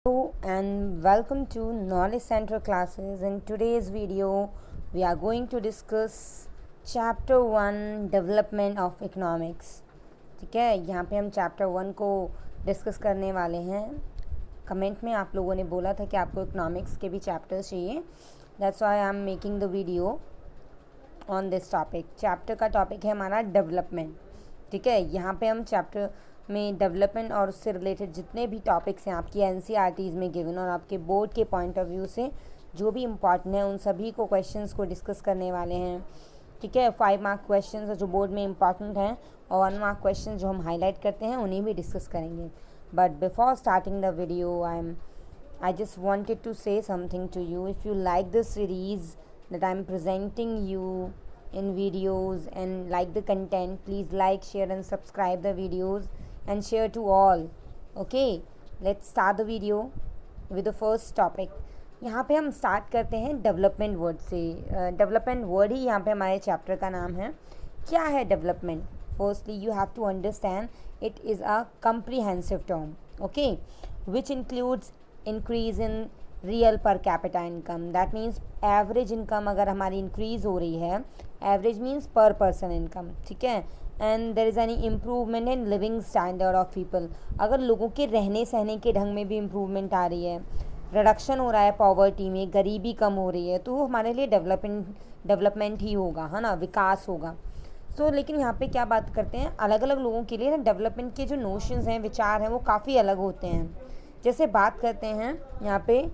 Hello and welcome to Knowledge Center classes. In today's video, we are going to discuss Chapter 1 Development of Economics. ठीक है, यहाँ पे हम Chapter 1 को discuss करने वाले हैं. कमेंट में आप लोगों ने बोला था कि आपको इकोनॉमिक्स के भी चैप्टर्स चाहिए. That's why I am making the video on this topic. Chapter का टॉपिक है हमारा डेवलपमेंट. ठीक है, यहाँ पे हम चैप्टर में डेवलपमेंट और उससे रिलेटेड जितने भी टॉपिक्स हैं आपकी एनसीईआरटीज़ में गिवन और आपके बोर्ड के पॉइंट ऑफ व्यू से जो भी इम्पॉर्टेंट है उन सभी को क्वेश्चंस को डिस्कस करने वाले हैं. ठीक है, 5 मार्क क्वेश्चंस जो बोर्ड में इम्पॉर्टेंट हैं और 1 मार्क क्वेश्चन जो हम हाईलाइट करते हैं उन्हें भी डिस्कस करेंगे. But before starting the video I just wanted to say something to you. If you like this series that I'm presenting you in videos and like the content, please like, share and subscribe the videos and share to all. Okay, let's start the video with the first topic. यहाँ पे हम start करते हैं development word से. Development word ही यहाँ पे हमारे चैप्टर का नाम है. क्या है development? Firstly you have to understand it is a comprehensive term, okay, which includes increase in real per capita income. That means average income अगर हमारी increase हो रही है, average means per person income. ठीक है, and there is any improvement in living standard of people. अगर लोगों के रहने सहने के ढंग में भी improvement आ रही है, रिडक्शन हो रहा है पॉवर्टी में, गरीबी कम हो रही है, तो वो हमारे लिए डेवलपमेंट ही होगा, है ना, विकास होगा. लेकिन यहाँ पे क्या बात करते हैं, अलग अलग लोगों के लिए ना डेवलपमेंट के जो नोशंस हैं, विचार हैं, वो काफ़ी अलग होते हैं. जैसे बात करते हैं यहाँ पे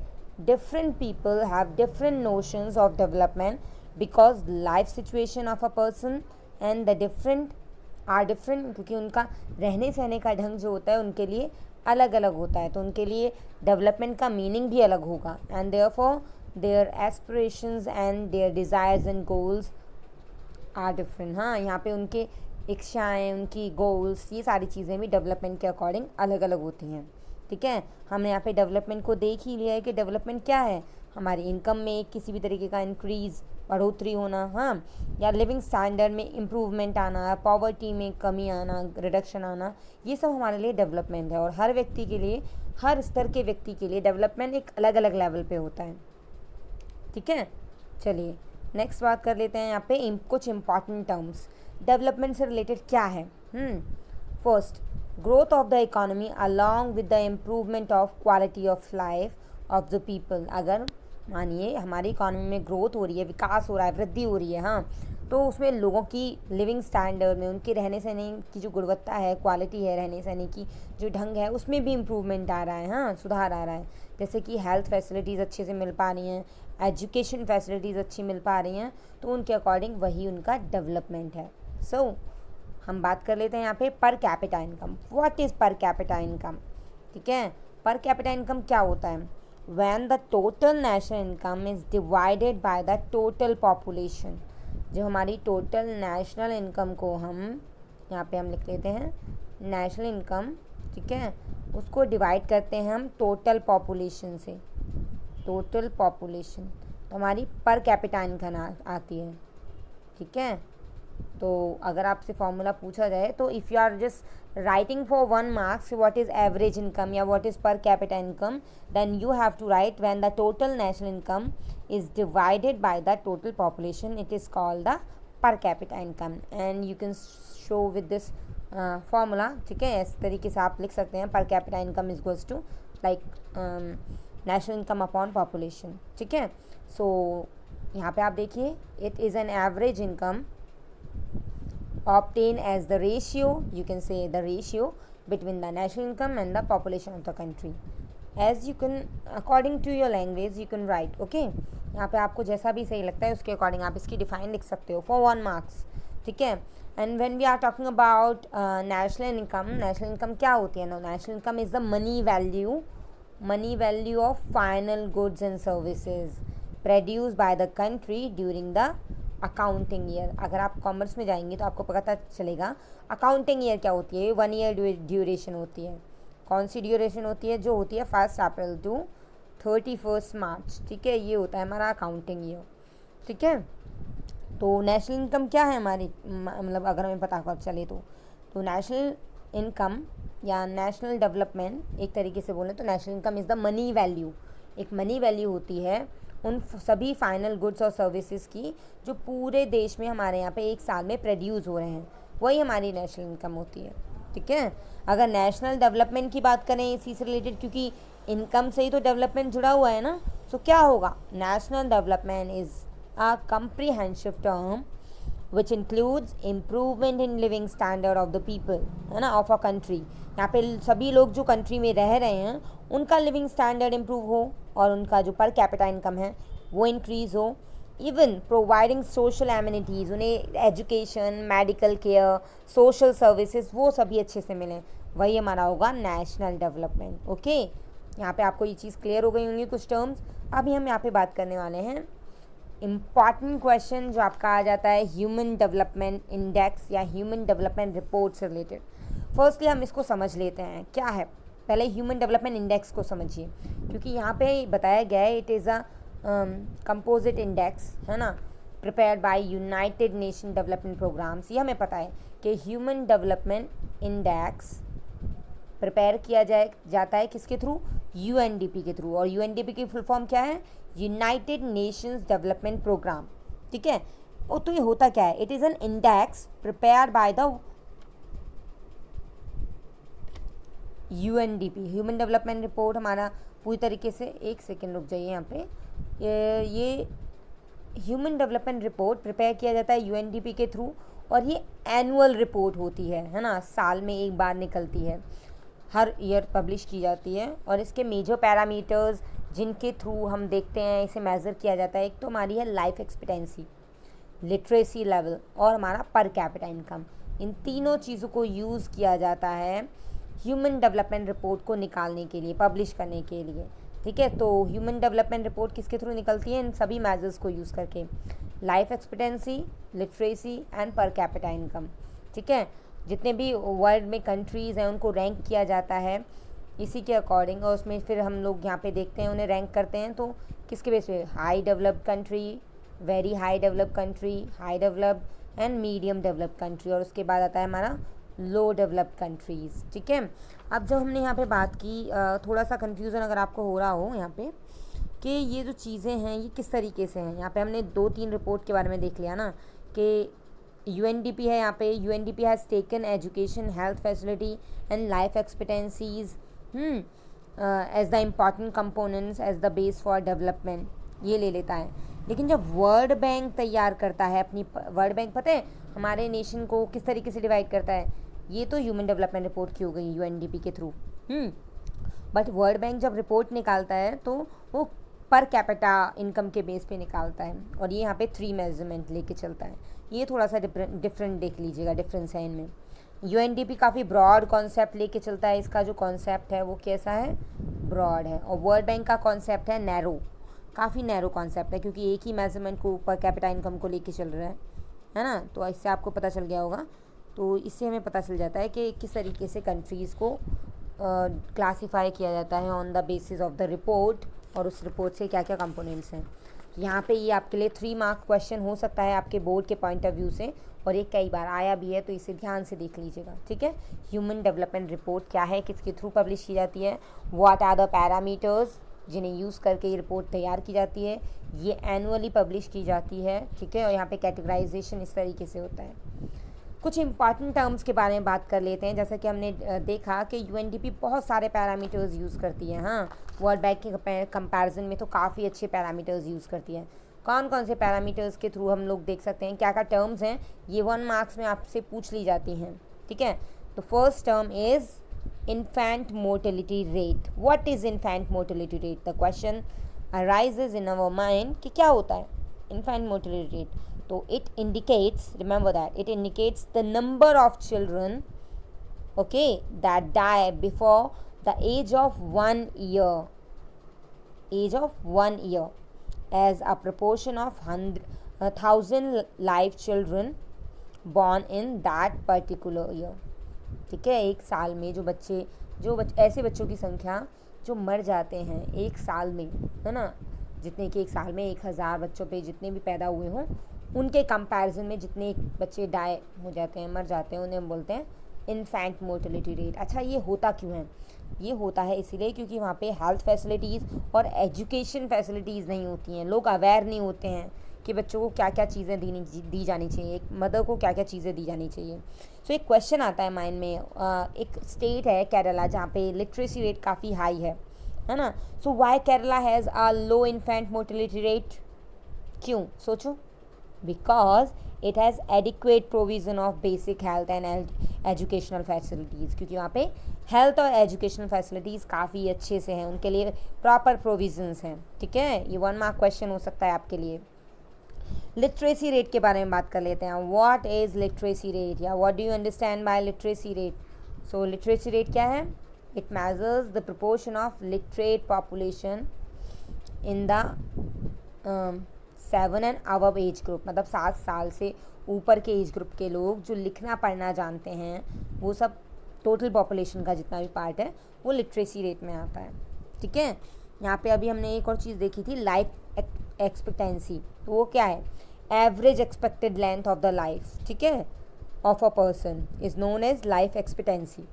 different people have different notions of development because life situation of a person and the different are different, क्योंकि उनका रहने सहने का ढंग जो होता है उनके लिए अलग अलग होता है, तो उनके लिए डेवलपमेंट का मीनिंग भी अलग होगा. And therefore their aspirations and their desires and goals are different. हाँ, यहाँ पे उनके इच्छाएँ, उनकी गोल्स, ये सारी चीज़ें भी डेवलपमेंट के अकॉर्डिंग अलग अलग होती हैं. ठीक है, हमने यहाँ पे डेवलपमेंट को देख ही लिया है कि डेवलपमेंट क्या है. हमारी इनकम में किसी भी तरीके का इंक्रीज़, बढ़ोतरी होना, हाँ, या लिविंग स्टैंडर्ड में इम्प्रूवमेंट आना, पॉवर्टी में कमी आना, रिडक्शन आना, ये सब हमारे लिए डेवलपमेंट है. और हर व्यक्ति के लिए, हर स्तर के व्यक्ति के लिए डेवलपमेंट एक अलग अलग लेवल पे होता है. ठीक है, चलिए नेक्स्ट बात कर लेते हैं. यहाँ पे कुछ इम्पॉर्टेंट टर्म्स डेवलपमेंट से रिलेटेड क्या है. First, growth of the economy along with the improvement of quality of life of the people. अगर मानिए हमारी इकॉनमी में ग्रोथ हो रही है, विकास हो रहा है, वृद्धि हो रही है, हाँ, तो उसमें लोगों की लिविंग स्टैंडर्ड में, उनके रहने सहने की जो गुणवत्ता है, क्वालिटी है रहने सहने की, जो ढंग है, उसमें भी इम्प्रूवमेंट आ रहा है, हाँ, सुधार आ रहा है. जैसे कि हेल्थ फैसिलिटीज़ अच्छे से मिल पा रही हैं, एजुकेशन फैसिलिटीज़ अच्छी मिल पा रही हैं, तो उनके अकॉर्डिंग वही उनका डेवलपमेंट है. हम बात कर लेते हैं यहाँ पे पर capita income. What is per capita income? ठीक है, पर कैपिटा इनकम क्या होता है? When the total national income is divided by the total population. जो हमारी टोटल नेशनल इनकम को हम यहाँ पे हम लिख लेते हैं नेशनल इनकम. ठीक है, उसको डिवाइड करते हैं हम टोटल पॉपुलेशन से. टोटल पॉपुलेशन तो हमारी पर कैपिटा इनकम आती है. ठीक है, तो अगर आपसे फॉर्मूला पूछा जाए तो if you are just writing for 1 marks what is average income या what is per capita income, then you have to write when the total national income is divided by the total population, it is called the per capita income. And you can show with this formula. ठीक है, इस तरीके से आप लिख सकते हैं per capita income is goes to like national income upon population. ठीक है, सो यहाँ पे आप देखिए it is an average income obtained as the ratio, you can say the ratio between the national income and the population of the country. As you can, according to your language you can write. okay, यहाँ पे आपको जैसा भी सही लगता है उसके according आप इसकी डिफाइन लिख सकते हो for 1 marks. ठीक है, and when we are talking about national income, national income क्या होती है ना? National income is the money value of final goods and services produce by the country during the accounting year. अगर आप commerce में जाएंगे तो आपको पता चलेगा अकाउंटिंग ईयर क्या होती है. 1 ईयर ड्यूरेशन होती है. कौन सी ड्यूरेशन होती है? जो होती है 1 अप्रैल टू 31 मार्च. ठीक है, ये होता है हमारा अकाउंटिंग ईयर. ठीक है, तो नेशनल इनकम क्या है हमारी, मतलब अगर हमें पता चले तो नेशनल इनकम या नेशनल डेवलपमेंट, एक तरीके से बोलें तो national income is the money value, एक मनी वैल्यू होती है उन सभी फाइनल गुड्स और सर्विसेज की जो पूरे देश में हमारे यहाँ पे एक साल में प्रोड्यूस हो रहे हैं, वही हमारी नेशनल इनकम होती है। ठीक है, अगर नेशनल डेवलपमेंट की बात करें इसी से रिलेटेड, क्योंकि इनकम से ही तो डेवलपमेंट जुड़ा हुआ है ना, तो क्या होगा, national development is a comprehensive term which includes improvement in living standard of the people, है ना, ऑफ अ कंट्री। यहाँ पे सभी लोग जो कंट्री में रह रहे हैं उनका लिविंग स्टैंडर्ड इम्प्रूव हो और उनका जो पर कैपिटा इनकम है वो इंक्रीज़ हो। इवन प्रोवाइडिंग सोशल एमिनिटीज़, उन्हें education, medical care, social services वो सभी अच्छे से मिलें, वही हमारा होगा नेशनल डेवलपमेंट। ओके, यहाँ पे आपको ये चीज़ क्लियर हो गई होंगी कुछ टर्म्स। अभी हम यहाँ पे बात करने वाले हैं इम्पॉर्टेंट क्वेश्चन जो आपका आ जाता है ह्यूमन डेवलपमेंट इंडेक्स या ह्यूमन डेवलपमेंट रिपोर्ट से रिलेटेड। फर्स्टली हम इसको समझ लेते हैं क्या है, पहले ह्यूमन डेवलपमेंट इंडेक्स को समझिए, क्योंकि यहाँ पे बताया गया है it is a composite index, है ना, prepared by United Nation development programs. ये हमें पता है कि ह्यूमन डेवलपमेंट इंडेक्स प्रिपेयर किया जाता है किसके थ्रू, यूएनडीपी के थ्रू, और यूएनडीपी की फुल फॉर्म क्या है, यूनाइटेड नेशंस डेवलपमेंट प्रोग्राम। ठीक है, और तो ये होता क्या है, it is N index prepared by the UNDP, human development report हमारा पूरी तरीके से, एक सेकेंड रुक जाइए यहाँ पे, ये ह्यूमन डेवलपमेंट रिपोर्ट प्रिपेयर किया जाता है यूएनडीपी के थ्रू, और ये एनुअल रिपोर्ट होती है ना, साल में एक बार निकलती है, हर ईयर पब्लिश की जाती है। और इसके मेजर पैरामीटर्स जिनके थ्रू हम देखते हैं इसे मेज़र किया जाता है, एक तो हमारी है लाइफ एक्सपेक्टेंसी, लिटरेसी लेवल और हमारा पर कैपिटा इनकम। इन तीनों चीज़ों को यूज़ किया जाता है ह्यूमन डेवलपमेंट रिपोर्ट को निकालने के लिए, पब्लिश करने के लिए। ठीक है, तो ह्यूमन डेवलपमेंट रिपोर्ट किसके थ्रू निकलती है, इन सभी मेजर्स को यूज़ करके, लाइफ एक्सपेक्टेंसी, लिटरेसी एंड पर कैपिटा इनकम। ठीक है, जितने भी वर्ल्ड में कंट्रीज़ हैं उनको रैंक किया जाता है इसी के अकॉर्डिंग, और उसमें फिर हम लोग यहाँ पे देखते हैं उन्हें रैंक करते हैं तो किसके बेस पे, high developed country, very high developed country, high developed and medium developed country, और उसके बाद आता है हमारा लो डेवलप्ड कंट्रीज़। ठीक है, अब जब हमने यहाँ पे बात की, थोड़ा सा कन्फ्यूज़न अगर आपको हो रहा हो यहाँ पे कि ये जो चीज़ें हैं ये किस तरीके से हैं, यहाँ पे हमने 2-3 रिपोर्ट के बारे में देख लिया ना कि यूएनडीपी है, यहाँ पे UNDP has taken education, health facility and life expectancies as the important components as the base for development, ये ले लेता है। लेकिन जब वर्ल्ड बैंक तैयार करता है अपनी, वर्ल्ड बैंक पता है हमारे नेशन को किस तरीके से डिवाइड करता है, ये तो ह्यूमन डेवलपमेंट रिपोर्ट की हो गई यूएनडीपी के थ्रू, बट वर्ल्ड बैंक जब रिपोर्ट निकालता है तो वो पर कैपिटा इनकम के बेस पे निकालता है, और ये यहाँ पे 3 मेजरमेंट लेके चलता है। ये थोड़ा सा डिफरेंट देख लीजिएगा, डिफरेंस है इनमें। यूएनडीपी काफ़ी ब्रॉड कॉन्सेप्ट लेके चलता है, इसका जो कॉन्सेप्ट है वो कैसा है, ब्रॉड है, और वर्ल्ड बैंक का कॉन्सेप्ट है नैरो, काफ़ी नैरो कॉन्सेप्ट है, क्योंकि एक ही मेजरमेंट को पर कैपिटा इनकम को लेके चल रहा है ना, तो इससे आपको पता चल गया होगा। तो इससे हमें पता चल जाता है कि किस तरीके से कंट्रीज़ को क्लासीफाई किया जाता है on the basis of the report, और उस रिपोर्ट से क्या क्या कंपोनेंट्स हैं। यहाँ पे ये आपके लिए 3 मार्क क्वेश्चन हो सकता है आपके बोर्ड के पॉइंट ऑफ व्यू से, और ये कई बार आया भी है, तो इसे ध्यान से देख लीजिएगा। ठीक है, ह्यूमन डेवलपमेंट रिपोर्ट क्या है, किसके थ्रू पब्लिश की जाती है, व्हाट आर द पैरामीटर्स जिन्हें यूज़ करके ये रिपोर्ट तैयार की जाती है, ये एनुअली पब्लिश की जाती है। ठीक है, और यहाँ पे कैटेगराइजेशन इस तरीके से होता है। कुछ इंपॉर्टेंट टर्म्स के बारे में बात कर लेते हैं, जैसा कि हमने देखा कि यूएनडीपी बहुत सारे पैरामीटर्स यूज़ करती है। हाँ, वर्ल्ड बैंक के कंपैरिजन में तो काफ़ी अच्छे पैरामीटर्स यूज़ करती है। कौन कौन से पैरामीटर्स के थ्रू हम लोग देख सकते हैं, क्या क्या टर्म्स हैं, ये 1 मार्क्स में आपसे पूछ ली जाती हैं। ठीक है, तो first term is infant mortality rate. What is infant mortality rate? The question arises in our mind कि क्या होता है infant mortality rate? तो it indicates, remember that, it indicates the number of children, okay, that die before the age of 1 year. Age of 1 year as a proportion of 1,000 live children born in that particular year. ठीक है, एक साल में ऐसे बच्चों की संख्या जो मर जाते हैं एक साल में, है ना, जितने कि एक साल में 1000 बच्चों पे जितने भी पैदा हुए हों उनके कंपैरिजन में जितने बच्चे डाई हो जाते हैं, मर जाते हैं, उन्हें हम बोलते हैं इन्फेंट मोर्टेलिटी रेट। अच्छा, ये होता क्यों है? ये होता है इसीलिए क्योंकि वहाँ पे हेल्थ फैसिलिटीज़ और एजुकेशन फैसिलिटीज़ नहीं होती हैं। लोग अवेयर नहीं होते हैं कि बच्चों को क्या क्या चीज़ें दी जानी चाहिए, एक मदर को क्या क्या चीज़ें दी जानी चाहिए। सो एक क्वेश्चन आता है माइंड में, एक स्टेट है केरला जहाँ पे लिटरेसी रेट काफ़ी हाई है ना। So why Kerala has a low infant mortality rate? क्यों? सोचो। Because it has adequate provision of basic health and educational facilities, क्योंकि वहाँ पे हेल्थ और एजुकेशनल फैसिलिटीज़ काफ़ी अच्छे से हैं, उनके लिए प्रॉपर प्रोविजंस हैं। ठीक है, ये 1 मार्क क्वेश्चन हो सकता है आपके लिए। लिटरेसी रेट के बारे में बात कर लेते हैं। व्हाट इज़ लिटरेसी रेट या what do you understand by literacy rate? So literacy rate क्या है? It measures the proportion of literate population in the 7 and above age group, मतलब 7 साल से ऊपर के एज ग्रुप के लोग जो लिखना पढ़ना जानते हैं, वो सब टोटल पॉपुलेशन का जितना भी पार्ट है वो लिटरेसी रेट में आता है। ठीक है, यहाँ पे अभी हमने एक और चीज़ देखी थी, लाइफ एक्सपेक्टेंसी। तो वो क्या है? Average expected length of the life, ठीक है, of a person is known as life expectancy.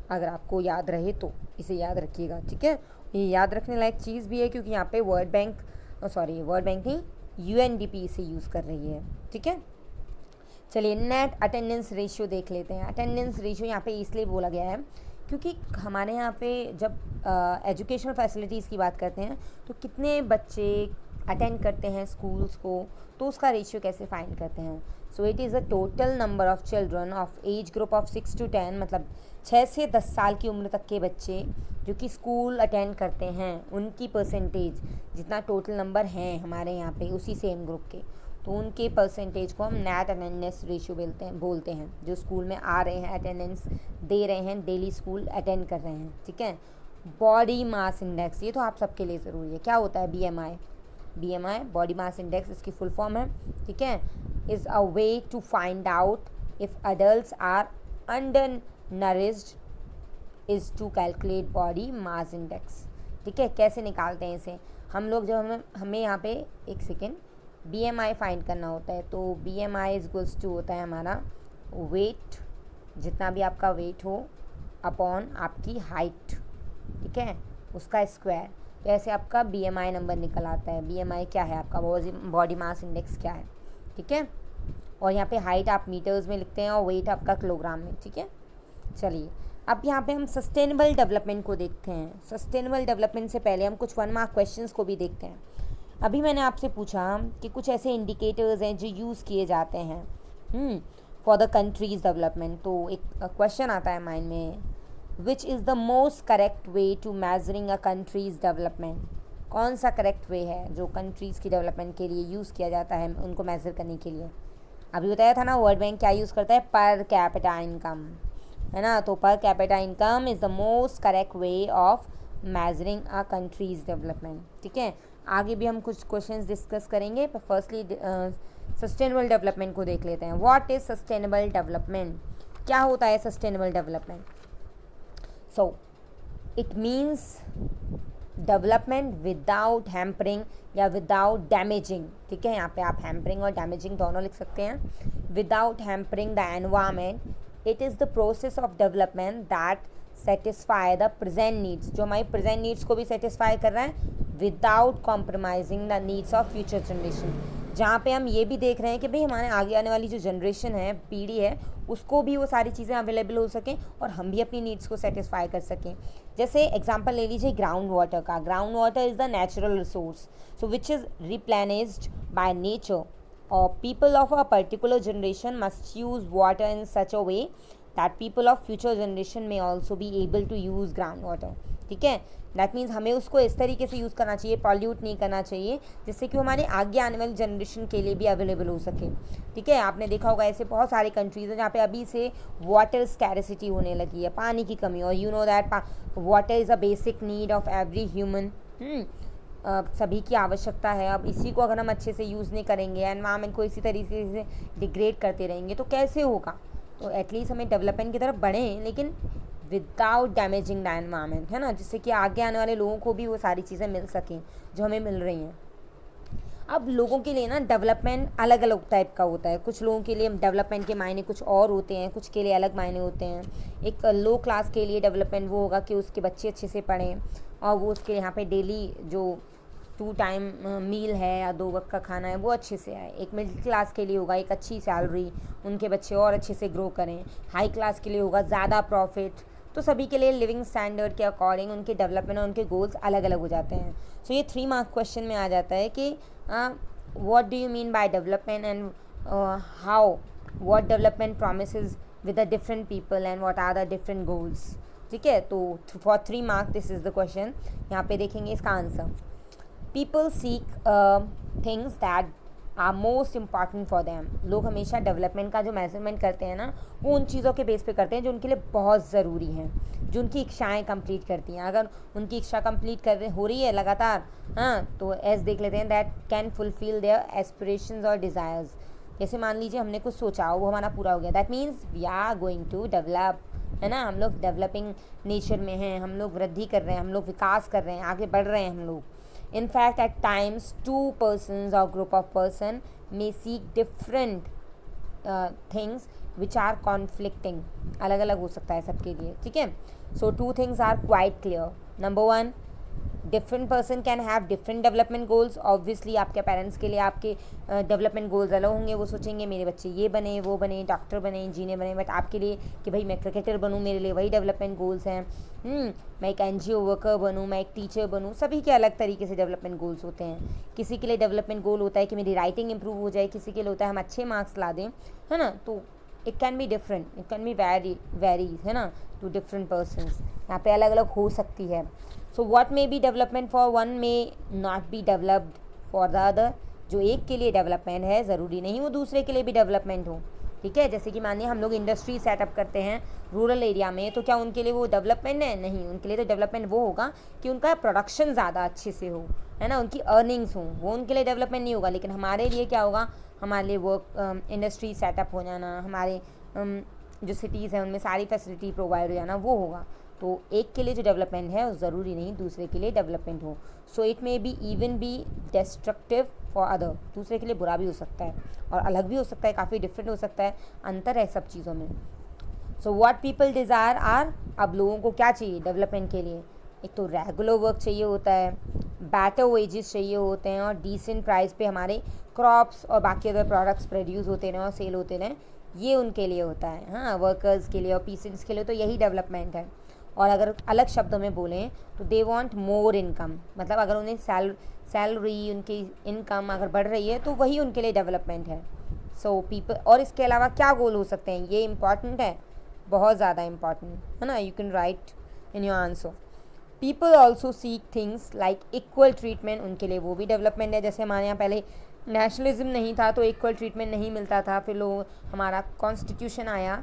अगर आपको याद रहे तो इसे याद रखिएगा। ठीक है, ये याद रखने लायक चीज़ भी है क्योंकि यहाँ पे वर्ल्ड बैंक नहीं, UNDP इसे यूज़ कर रही है। ठीक है, चलिए नेट अटेंडेंस रेशियो देख लेते हैं। अटेंडेंस रेशियो यहाँ पे इसलिए बोला गया है क्योंकि हमारे यहाँ पे जब एजुकेशनल फैसिलिटीज़ की बात करते हैं तो कितने बच्चे अटेंड करते हैं स्कूल्स को, तो उसका रेशियो कैसे फाइंड करते हैं। So it is a total number of children of age group of 6 to 10, मतलब 6 से 10 साल की उम्र तक के बच्चे जो कि स्कूल अटेंड करते हैं, उनकी परसेंटेज, जितना टोटल नंबर हैं हमारे यहाँ पे उसी सेम ग्रुप के, तो उनके परसेंटेज को हम नेट अटेंडेंस रेशियो बोलते हैं। जो स्कूल में आ रहे हैं, अटेंडेंस दे रहे हैं, डेली स्कूल अटेंड कर रहे हैं। ठीक है, बॉडी मास इंडेक्स, ये तो आप सबके लिए ज़रूरी है। क्या होता है? BMI बॉडी मास इंडेक्स, इसकी फुल फॉर्म है। ठीक है, is a way to find out if adult are under nourished, is to calculate body mass index. ठीक है, कैसे निकालते हैं इसे हम लोग? जब हमें यहाँ पे एक सेकेंड BMI फाइंड करना होता है तो BMI इक्वल्स टू होता है हमारा वेट, जितना भी आपका वेट हो अपॉन आपकी हाइट, ठीक है, उसका स्क्वायर। तो ऐसे आपका BMI नंबर निकल आता है। BMI क्या है? आपका बॉडी मास इंडेक्स क्या है। ठीक है, और यहाँ पे हाइट आप मीटर्स में लिखते हैं और वेट आपका किलोग्राम में। ठीक है, चलिए अब यहाँ पे हम सस्टेनेबल डेवलपमेंट को देखते हैं। सस्टेनेबल डेवलपमेंट से पहले हम कुछ 1 मार्क क्वेश्चंस को भी देखते हैं। अभी मैंने आपसे पूछा कि कुछ ऐसे इंडिकेटर्स हैं जो यूज़ किए जाते हैं फॉर द कंट्रीज़ डेवलपमेंट। तो एक क्वेश्चन आता है माइंड में, which is the most correct way to measuring a countries development? कौन सा करेक्ट वे है जो कंट्रीज़ की डेवलपमेंट के लिए यूज़ किया जाता है उनको मेज़र करने के लिए? अभी बताया था ना, वर्ल्ड बैंक क्या यूज़ करता है? पर कैपिटा इनकम, है ना। तो पर capita income is the most correct way of measuring a countries development. ठीक है, आगे भी हम कुछ क्वेश्चंस डिस्कस करेंगे, पर फर्स्टली सस्टेनेबल डेवलपमेंट को देख लेते हैं। What is sustainable development? क्या होता है sustainable development? So it means development without hampering या विदाउट डैमेजिंग। ठीक है, यहाँ पे आप हैम्परिंग और डैमेजिंग दोनों लिख सकते हैं। Without hampering the environment, it is the process of development that satisfy the present needs, जो हमारी प्रेजेंट नीड्स को भी सेटिस्फाई कर रहा है, without compromising the needs of future generation. जहाँ पे हम ये भी देख रहे हैं कि भाई हमारे आगे आने वाली जो जनरेशन है, पीढ़ी है, उसको भी वो सारी चीज़ें अवेलेबल हो सकें और हम भी अपनी नीड्स को सेटिस्फाई कर सकें। जैसे एग्जांपल ले लीजिए ग्राउंड वाटर का। Ground water is the natural resource so which is replenished by nature, और people of a particular generation must use water in such a way that people of future generation may also be able to use ground water. ठीक है, that means हमें उसको इस तरीके से use करना चाहिए, पॉल्यूट नहीं करना चाहिए, जिससे कि हमारे आगे आने वाली जनरेशन के लिए भी अवेलेबल हो सके। ठीक है, आपने देखा होगा ऐसे बहुत सारे कंट्रीज़ हैं जहाँ पे अभी से वाटर स्कैरसिटी होने लगी है, पानी की कमी, और you know that water is a basic need of every human. सभी की आवश्यकता है। अब इसी को अगर हम अच्छे से यूज़ नहीं करेंगे, एनवायरनमेंट को इसी तरीके से डिग्रेड करते रहेंगे तो कैसे होगा। तो एटलीस्ट हमें डेवलपमेंट की तरफ बढ़ें, लेकिन विदाउट डैमेजिंग द एनवायरनमेंट, है ना, जिससे कि आगे आने वाले लोगों को भी वो सारी चीज़ें मिल सकें जो हमें मिल रही हैं। अब लोगों के लिए ना डेवलपमेंट अलग अलग टाइप का होता है। कुछ लोगों के लिए डेवलपमेंट के मायने कुछ और होते हैं, कुछ के लिए अलग मायने होते हैं। एक लो क्लास के लिए डेवलपमेंट वो होगा कि उसके बच्चे अच्छे से पढ़ें और वो उसके यहाँ पे डेली जो 2 टाइम मील है या 2 वक्त का खाना है वो अच्छे से आए। एक मिडिल क्लास के लिए होगा एक अच्छी सैलरी, उनके बच्चे और अच्छे से ग्रो करें। हाई क्लास के लिए होगा ज़्यादा प्रॉफिट। तो सभी के लिए लिविंग स्टैंडर्ड के अकॉर्डिंग उनके डेवलपमेंट और उनके गोल्स अलग अलग हो जाते हैं। सो ये 3 मार्क क्वेश्चन में आ जाता है कि what do you mean by development and how what development promises with the different people and what are the different goals. ठीक है, तो for 3 mark this is the question. यहाँ पे देखेंगे इसका answer. People seek things that are most important for them. लोग हमेशा development का जो मेजरमेंट करते हैं ना वो उन चीज़ों के बेस पे करते हैं जो उनके लिए बहुत ज़रूरी हैं, जो उनकी इच्छाएं कंप्लीट करती हैं। अगर उनकी इच्छा कंप्लीट हो रही है लगातार, हाँ, तो एस देख लेते हैं that can fulfil there aspirations और डिज़ायर्स। जैसे मान लीजिए हमने कुछ सोचा वो हमारा पूरा हो गया, that means we are going to develop, है ना। हम लोग डेवलपिंग नेचर में हैं, हम लोग वृद्धि कर रहे हैं, हम लोग विकास कर रहे हैं, आगे बढ़ रहे हैं हम लोग। In fact, at times, 2 persons or group of person may seek different things which are conflicting. अलग अलग हो सकता है सबके लिए, ठीक है। So 2 things are quite clear. Number 1, different person can have different development goals. Obviously आपके पेरेंट्स के लिए आपके डेवलपमेंट गोल्स अलग होंगे। वो सोचेंगे मेरे बच्चे ये बने, वो बने, डॉक्टर बने, इंजीनियर बने। बट आपके लिए कि भाई मैं क्रिकेटर बनूँ, मेरे लिए वही डेवलपमेंट गोल्स हैं। मैं एक NGO वर्कर बनूँ, मैं एक टीचर बनूँ। सभी के अलग तरीके से डेवलपमेंट गोल्स होते हैं। किसी के लिए डेवलपमेंट गोल होता है कि मेरी राइटिंग इंप्रूव हो जाए, किसी के लिए होता है हम अच्छे मार्क्स ला दें, है ना। तो it can be different, it can be very, है ना, टू डिफरेंट पर्सनस। यहाँ पे अलग अलग हो सकती है। So what may be development for one may not be developed for the other. जो एक के लिए डेवलपमेंट है ज़रूरी नहीं वो दूसरे के लिए भी डेवलपमेंट हो, ठीक है। जैसे कि मानिए हम लोग इंडस्ट्री सेटअप करते हैं रूरल एरिया में, तो क्या उनके लिए वो डेवलपमेंट है? नहीं, उनके लिए तो डेवलपमेंट वो होगा कि उनका प्रोडक्शन ज़्यादा अच्छे से हो, है ना, उनकी अर्निंग्स हो, वो उनके लिए डेवलपमेंट नहीं होगा। लेकिन हमारे लिए क्या होगा? हमारे लिए वर्क इंडस्ट्री सेटअप हो जाना, हमारे जो सिटीज़ हैं उनमें सारी फैसिलिटी प्रोवाइड हो जाना, वो होगा। तो एक के लिए जो डेवलपमेंट है वो ज़रूरी नहीं दूसरे के लिए डेवलपमेंट हो। So it may be even be destructive for other. दूसरे के लिए बुरा भी हो सकता है और अलग भी हो सकता है, काफ़ी डिफरेंट हो सकता है, अंतर है सब चीज़ों में। So what people desire are, अब लोगों को क्या चाहिए डेवलपमेंट के लिए? एक तो रेगुलर वर्क चाहिए होता है, बेटर वेजेस चाहिए होते हैं और डिसेंट प्राइस पे हमारे क्रॉप्स और बाकी अदर प्रोडक्ट्स प्रोड्यूस होते रहें और सेल होते रहें, ये उनके लिए होता है। हाँ, वर्कर्स के लिए और पीसेंट्स के लिए तो यही डेवलपमेंट है। और अगर अलग शब्दों में बोलें तो दे वांट मोर इनकम, मतलब अगर उन्हें सैलरी उनकी इनकम अगर बढ़ रही है तो वही उनके लिए डेवलपमेंट है। सो पीपल, और इसके अलावा क्या गोल हो सकते हैं? ये इम्पॉर्टेंट है, बहुत ज़्यादा इम्पॉर्टेंट है ना। You can right in your answer. People also seek things like equal treatment, उनके लिए वो भी डेवलपमेंट है। जैसे हमारे यहाँ पहले नेशनलिज्म नहीं था तो इक्वल ट्रीटमेंट नहीं मिलता था, फिर लोग हमारा कॉन्स्टिट्यूशन आया,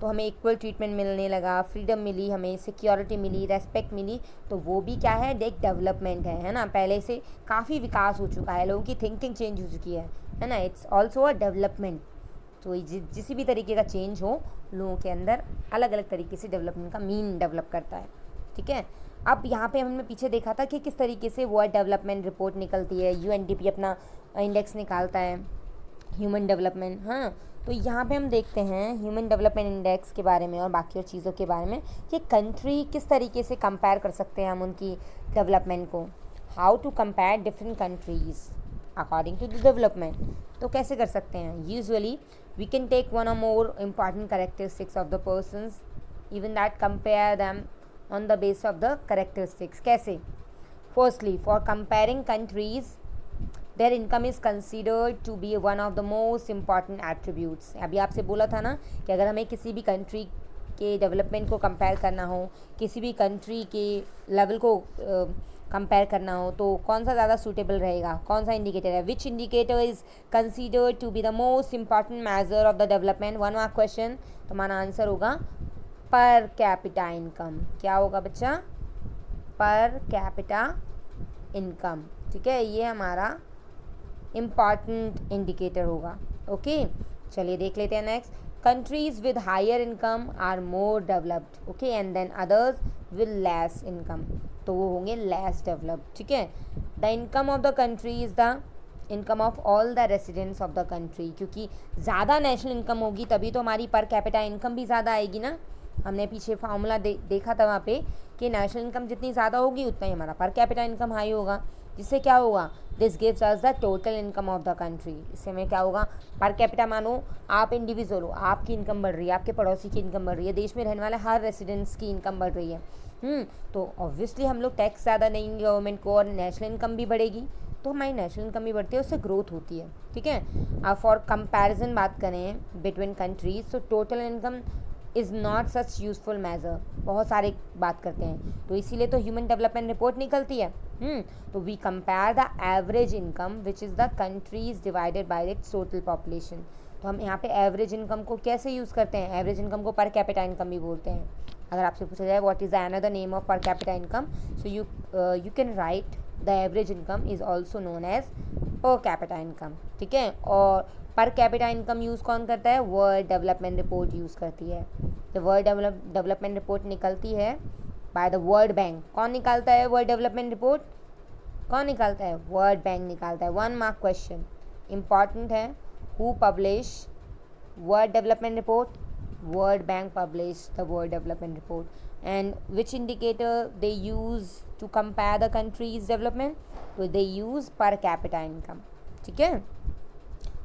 तो हमें इक्वल ट्रीटमेंट मिलने लगा, फ्रीडम मिली, हमें सिक्योरिटी मिली, रेस्पेक्ट मिली, तो वो भी क्या है? एक डेवलपमेंट है ना। पहले से काफ़ी विकास हो चुका है, लोगों की थिंकिंग चेंज हो चुकी है ना। It's also a development. तो जिस भी तरीके का चेंज हो लोगों के अंदर अलग अलग तरीके से डेवलपमेंट का मीन डेवलप करता है, ठीक है। अब यहाँ पे हमने पीछे देखा था कि किस तरीके से वर्ल्ड डेवलपमेंट रिपोर्ट निकलती है, UNDP अपना इंडेक्स निकालता है ह्यूमन डेवलपमेंट। हाँ, तो यहाँ पे हम देखते हैं ह्यूमन डेवलपमेंट इंडेक्स के बारे में और बाकी और चीज़ों के बारे में कि कंट्री किस तरीके से कंपेयर कर सकते हैं हम उनकी डेवलपमेंट को। How to compare different countries according to the development. तो कैसे कर सकते हैं? Usually we can take one or more important characteristics of the persons, even that compare them on the basis of the characteristics. कैसे? Firstly, for comparing countries, their income is considered to be one of the most important attributes. अभी आपसे बोला था ना कि अगर हमें किसी भी कंट्री के डेवलपमेंट को कंपेयर करना हो, किसी भी कंट्री के लेवल को कंपेयर करना हो, तो कौन सा ज़्यादा सूटेबल रहेगा? कौन सा इंडिकेटर है? Which indicator is considered to be the most important major of the development? 1 mark question. तो हमारा आंसर होगा पर कैपिटा इनकम। क्या होगा बच्चा? पर कैपिटा इनकम, ठीक है, ये हमारा इम्पॉर्टेंट इंडिकेटर होगा। ओके, चलिए देख लेते हैं next. Countries with higher income are more developed, okay, and then others with less income, तो वो होंगे लेस डेवलप्ड, ठीक है। The income of the country is the income of all the residents of the country, क्योंकि ज़्यादा national income होगी तभी तो हमारी पर कैपिटा इनकम भी ज़्यादा आएगी ना। हमने पीछे फार्मूला देखा था वहाँ पे कि नेशनल इनकम जितनी ज़्यादा होगी उतना ही हमारा पर कैपिटा इनकम हाई होगा, जिससे क्या होगा, this gives us the total income of the country. इससे में क्या होगा, पर कैपिटा मानो आप इंडिविजुअल हो, आपकी इनकम बढ़ रही है, आपके पड़ोसी की इनकम बढ़ रही है, देश में रहने वाले हर रेसिडेंट्स की इनकम बढ़ रही है, तो ऑब्वियसली हम लोग टैक्स ज़्यादा देंगे गवर्नमेंट को और नेशनल इनकम भी बढ़ेगी, तो हमारी नेशनल इनकम भी बढ़ती है, उससे ग्रोथ होती है। ठीक है, अब फॉर कंपैरिजन बात करें बिटवीन कंट्रीज, तो total income is not such useful measure, बहुत सारे बात करते हैं, तो इसीलिए तो ह्यूमन डेवलपमेंट रिपोर्ट निकलती है। तो we compare the average income which is the countries divided by its total population. तो हम यहाँ पे एवरेज इनकम को कैसे यूज़ करते हैं, एवरेज इनकम को पर कैपिटा इनकम भी बोलते हैं। अगर आपसे पूछा जाए what is the another name of per capita income, so you can write the average income is also known as per capita income. ठीक है, और पर कैपिटा इनकम यूज़ कौन करता है, वर्ल्ड डेवलपमेंट रिपोर्ट यूज़ करती है। तो वर्ल्ड डेवलपमेंट रिपोर्ट निकलती है बाय द वर्ल्ड बैंक। कौन निकालता है वर्ल्ड डेवलपमेंट रिपोर्ट, कौन निकालता है, वर्ल्ड बैंक निकालता है। 1 मार्क क्वेश्चन इंपॉर्टेंट है, who publish world development report, world bank publish the world development report. And which indicator they use to compare the countries development, तो they use per capita income. ठीक है,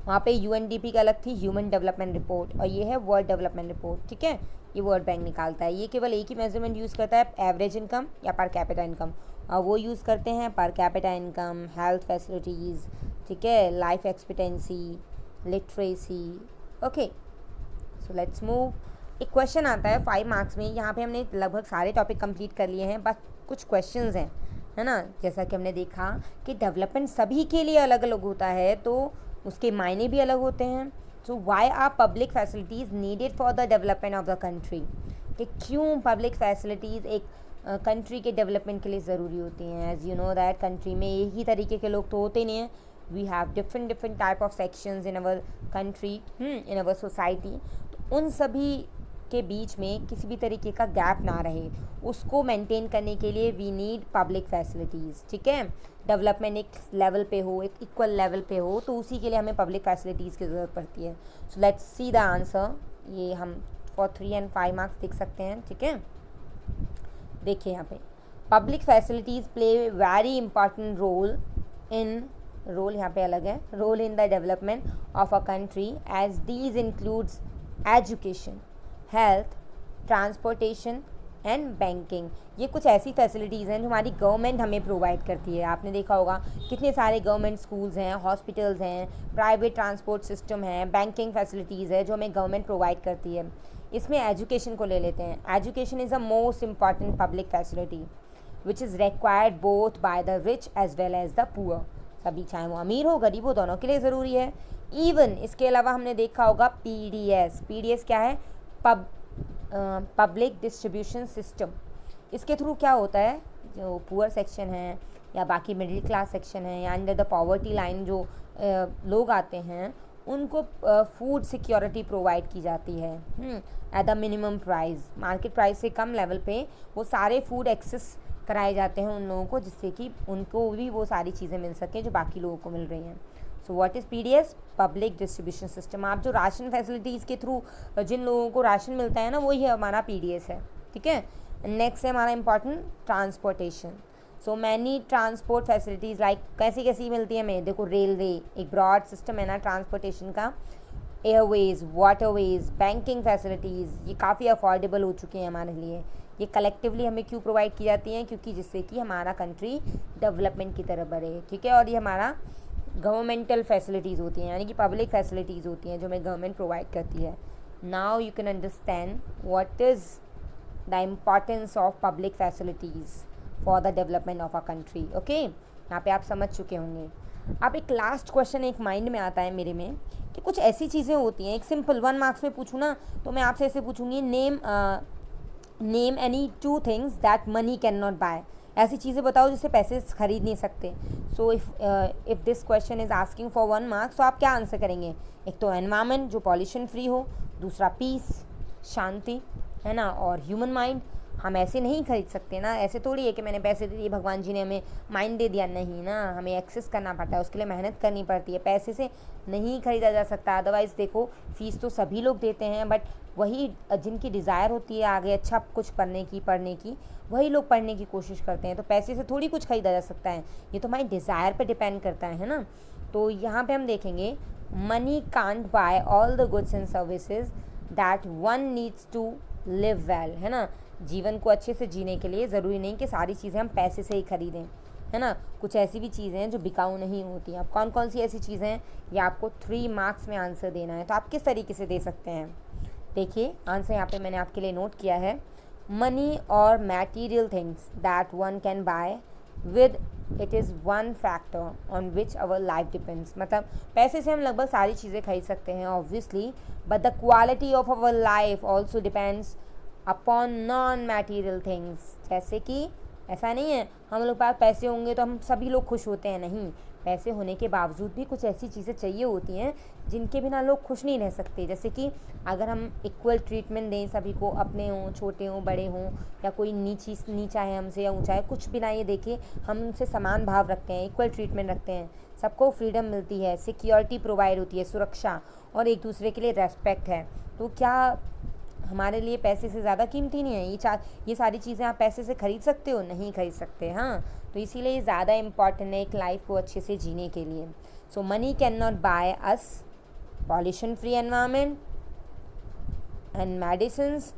वहाँ पे UNDP का अलग थी, human development report, और ये है वर्ल्ड डेवलपमेंट रिपोर्ट। ठीक है, ये वर्ल्ड बैंक निकालता है। ये केवल एक ही मेजरमेंट यूज़ करता है, एवरेज इनकम या पर कैपिटा इनकम, और वो यूज़ करते हैं per capita income, health facilities, ठीक है, life expectancy, literacy. Okay, so let's move. एक क्वेश्चन आता है 5 मार्क्स में, यहाँ पे हमने लगभग सारे टॉपिक कंप्लीट कर लिए हैं, बस कुछ क्वेश्चंस हैं, है ना। जैसा कि हमने देखा कि डेवलपमेंट सभी के लिए अलग अलग होता है, तो उसके मायने भी अलग होते हैं। So why are public facilities needed for the development of the country, कि क्यों पब्लिक फैसिलिटीज़ एक कंट्री के डेवलपमेंट के लिए ज़रूरी होती हैं। As you know that country में एक ही तरीके के लोग तो होते नहीं हैं, we have different type of sections in our country, in our society. तो उन सभी के बीच में किसी भी तरीके का गैप ना रहे, उसको मेंटेन करने के लिए वी नीड पब्लिक फैसिलिटीज़। ठीक है, डेवलपमेंट एक लेवल पे हो, एक इक्वल लेवल पे हो, तो उसी के लिए हमें पब्लिक फैसिलिटीज़ की ज़रूरत पड़ती है। So let's see the answer. ये हम फॉर 3 and 5 मार्क्स देख सकते हैं। ठीक है, देखिए यहाँ पे public facilities play very important role in, role यहाँ पे अलग है, role in the development of a country as these includes education, health, transportation and banking. ये कुछ ऐसी फैसिलिटीज़ हैं जो हमारी गवर्नमेंट हमें प्रोवाइड करती है। आपने देखा होगा कितने सारे गवर्नमेंट स्कूल्स हैं, हॉस्पिटल्स हैं, प्राइवेट ट्रांसपोर्ट सिस्टम है, बैंकिंग फैसिलिटीज़ है जो हमें गवर्नमेंट प्रोवाइड करती है। इसमें एजुकेशन को ले लेते हैं। Education is the most important public facility which is required both by the rich as well as the poor. सभी, चाहे वो अमीर हो गरीब हो, दोनों के लिए ज़रूरी है। इवन इसके अलावा हमने देखा होगा PDS क्या है, पब्लिक डिस्ट्रीब्यूशन सिस्टम। इसके थ्रू क्या होता है, जो पुअर सेक्शन है या बाकी मिडिल क्लास सेक्शन है या अंडर द पॉवर्टी लाइन जो लोग आते हैं, उनको फूड सिक्योरिटी प्रोवाइड की जाती है at the minimum price. Market price से कम लेवल पे वो सारे फूड एक्सेस कराए जाते हैं उन लोगों को, जिससे कि उनको भी वो सारी चीज़ें मिल सकें जो बाकी लोगों को मिल रही हैं। So what is PDS, public distribution system. आप जो राशन फैसिलिटीज़ के थ्रू जिन लोगों को राशन मिलता है ना, वही हमारा PDS है। ठीक है, नेक्स्ट है हमारा important transportation. So many transport facilities like कैसी मिलती है हमें, देखो रेलवे एक ब्रॉड सिस्टम है ना ट्रांसपोर्टेशन का, एयरवेज, वाटरवेज, बैंकिंग फैसिलिटीज़, ये काफ़ी अफोर्डेबल हो चुके हैं हमारे लिए। ये कलेक्टिवली हमें क्यों प्रोवाइड की जाती हैं, क्योंकि जिससे कि हमारा कंट्री डेवलपमेंट की तरफ बढ़े। ठीक है, और ये हमारा गवर्नमेंटल फैसिलिटीज़ होती हैं, यानी कि पब्लिक फैसिलिटीज़ होती हैं जो हमें गवर्नमेंट प्रोवाइड करती है। Now you can understand what is the importance of public facilities for the development of a country. Okay, यहाँ पे आप समझ चुके होंगे। अब एक लास्ट क्वेश्चन एक माइंड में आता है मेरे में कि कुछ ऐसी चीज़ें होती हैं, एक सिंपल 1 मार्क्स में पूछूँ ना, तो मैं आपसे ऐसे पूछूँगी, name any 2 things that money can not buy. ऐसी चीज़ें बताओ जिससे पैसे खरीद नहीं सकते। So if this question is asking for 1 marks, तो आप क्या आंसर करेंगे, एक तो एनवायरनमेंट जो पॉल्यूशन फ्री हो, दूसरा पीस शांति, है ना, और ह्यूमन माइंड हम ऐसे नहीं खरीद सकते ना, ऐसे थोड़ी है कि मैंने पैसे दे दिए, भगवान जी ने हमें माइंड दे दिया, नहीं ना, हमें एक्सेस करना पड़ता है, उसके लिए मेहनत करनी पड़ती है, पैसे से नहीं खरीदा जा सकता। अदरवाइज़ देखो, फ़ीस तो सभी लोग देते हैं, बट वही जिनकी डिज़ायर होती है आगे अच्छा कुछ पढ़ने की वही लोग पढ़ने की कोशिश करते हैं। तो पैसे से थोड़ी कुछ खरीदा जा सकता है, ये तो हमारी डिज़ायर पे डिपेंड करता है ना। तो यहाँ पे हम देखेंगे, money can't buy all the goods and services that one needs to live well, है ना। जीवन को अच्छे से जीने के लिए ज़रूरी नहीं कि सारी चीज़ें हम पैसे से ही खरीदें, है ना। कुछ ऐसी भी चीज़ें हैं जो बिकाऊ नहीं होती। अब कौन कौन सी ऐसी चीज़ें हैं, ये आपको 3 मार्क्स में आंसर देना है। तो आप किस तरीके से दे सकते हैं, देखिए आंसर यहाँ पे मैंने आपके लिए नोट किया है। मनी और material things that one can buy with it is one factor on which our life depends. मतलब पैसे से हम लगभग सारी चीज़ें खरीद सकते हैं obviously, but the quality of our life also depends upon non material things. जैसे कि ऐसा नहीं है हम लोग पास पैसे होंगे तो हम सभी लोग खुश होते हैं, नहीं, पैसे होने के बावजूद भी कुछ ऐसी चीज़ें चाहिए होती हैं जिनके बिना लोग खुश नहीं रह सकते। जैसे कि अगर हम इक्वल ट्रीटमेंट दें सभी को, अपने हों, छोटे हों, बड़े हों, या कोई नीचा है हमसे या ऊंचा है, कुछ बिना ये देखे हम उनसे समान भाव रखते हैं, इक्वल ट्रीटमेंट रखते हैं, सबको फ्रीडम मिलती है, सिक्योरिटी प्रोवाइड होती है, सुरक्षा, और एक दूसरे के लिए रेस्पेक्ट है, तो क्या हमारे लिए पैसे से ज़्यादा कीमती नहीं है? ये सारी चीज़ें आप पैसे से खरीद सकते हो? नहीं खरीद सकते, हाँ। तो इसीलिए ज़्यादा इम्पॉर्टेंट है एक लाइफ को अच्छे से जीने के लिए। So money can not buy us pollution free environment and medicines,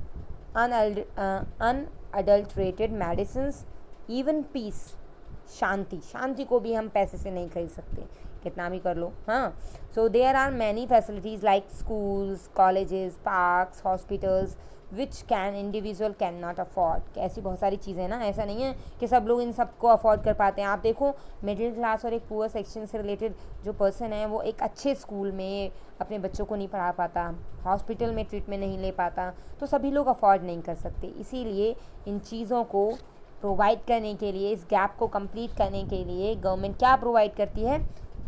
unadulterated medicines, even peace, शांति को भी हम पैसे से नहीं खरीद सकते, कितना भी कर लो, हाँ। So there are many facilities like schools, colleges, parks, hospitals which can individual can not afford. ऐसी बहुत सारी चीज़ें हैं ना, ऐसा नहीं है कि सब लोग इन सब को अफोर्ड कर पाते हैं। आप देखो, मिडिल क्लास और एक पुअर सेक्शन से रिलेटेड जो पर्सन है वो एक अच्छे स्कूल में अपने बच्चों को नहीं पढ़ा पाता, हॉस्पिटल में ट्रीटमेंट नहीं ले पाता, तो सभी लोग अफोर्ड नहीं कर सकते। इसीलिए इन चीज़ों को प्रोवाइड करने के लिए, इस गैप को कंप्लीट करने के लिए गवर्नमेंट क्या प्रोवाइड करती है?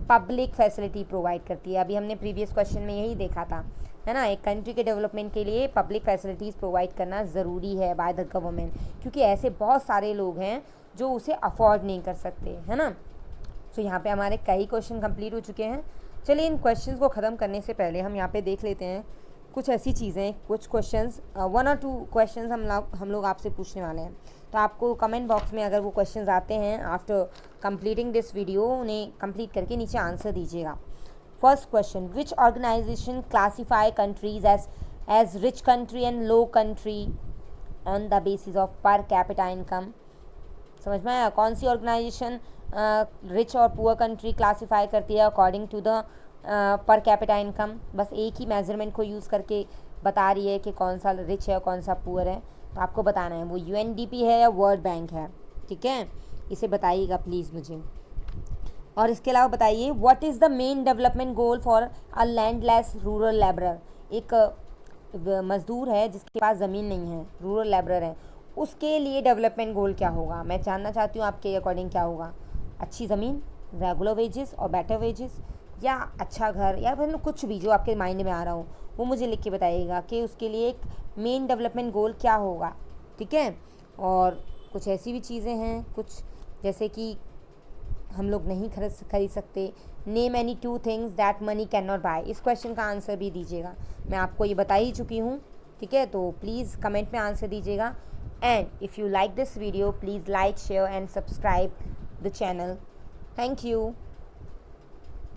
पब्लिक फैसिलिटी प्रोवाइड करती है। अभी हमने प्रीवियस क्वेश्चन में यही देखा था, है ना। एक कंट्री के डेवलपमेंट के लिए पब्लिक फैसिलिटीज़ प्रोवाइड करना ज़रूरी है बाय द गवर्नमेंट, क्योंकि ऐसे बहुत सारे लोग हैं जो उसे अफोर्ड नहीं कर सकते, है ना। सो यहाँ पे हमारे कई क्वेश्चन कंप्लीट हो चुके हैं। चलिए इन क्वेश्चंस को ख़त्म करने से पहले हम यहाँ पे देख लेते हैं कुछ ऐसी चीज़ें, कुछ क्वेश्चंस, 1 और 2 क्वेश्चंस हम लोग आपसे पूछने वाले हैं। तो आपको कमेंट बॉक्स में अगर वो क्वेश्चंस आते हैं आफ्टर कंप्लीटिंग दिस वीडियो, उन्हें कंप्लीट करके नीचे आंसर दीजिएगा। First question, which organization classify countries as rich country and low country on the basis of per capita income? समझ में आया? कौन सी ऑर्गेनाइजेशन रिच और पुअर कंट्री क्लासीफाई करती है according to the per capita income? बस एक ही मेजरमेंट को यूज़ करके बता रही है कि कौन सा रिच है और कौन सा पुअर है। तो आपको बताना है वो UNDP है या वर्ल्ड बैंक है, ठीक है, इसे बताइएगा प्लीज़ मुझे। और इसके अलावा बताइए, what is the main development goal for a landless rural labourer? एक मज़दूर है जिसके पास ज़मीन नहीं है, रूरल लेबरर है, उसके लिए डेवलपमेंट गोल क्या होगा? मैं जानना चाहती हूँ आपके अकॉर्डिंग क्या होगा? अच्छी ज़मीन, रेगुलर वेजेस और बेटर वेजेस, या अच्छा घर, या मतलब कुछ भी जो आपके माइंड में आ रहा हो वो मुझे लिख के बताइएगा कि उसके लिए एक मेन डेवलपमेंट गोल क्या होगा, ठीक है। और कुछ ऐसी भी चीज़ें हैं, कुछ जैसे कि हम लोग नहीं खरीद सकते, name any 2 things that money can not buy, इस क्वेश्चन का आंसर भी दीजिएगा। मैं आपको ये बता ही चुकी हूँ, ठीक है, तो प्लीज़ कमेंट में आंसर दीजिएगा। And if you like this video, please like, share and subscribe the channel. Thank you.